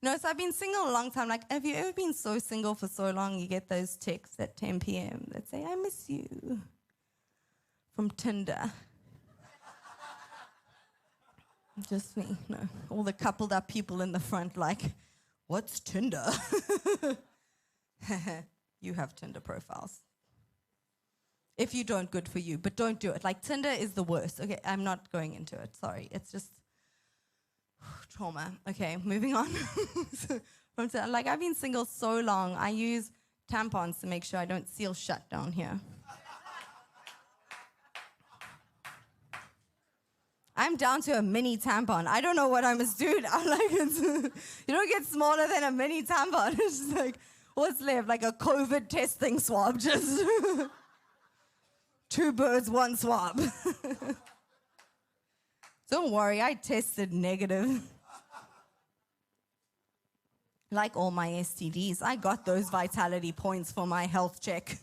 No, so I've been single a long time. Like, have you ever been so single for so long, you get those texts at 10 p.m. that say, I miss you, from Tinder. Just me, no. All the coupled up people in the front like, what's Tinder? You have Tinder profiles. If you don't, good for you, but don't do it. Like, Tinder is the worst. Okay, I'm not going into it. Sorry. It's just trauma. Okay, moving on. Like, I've been single so long, I use tampons to make sure I don't seal shut down here. I'm down to a mini tampon. I don't know what I must do. I'm like, you don't get smaller than a mini tampon. It's just like, what's left? Like a COVID testing swab. Just 2 birds, 1 swab. Don't worry, I tested negative. Like all my STDs, I got those vitality points for my health check.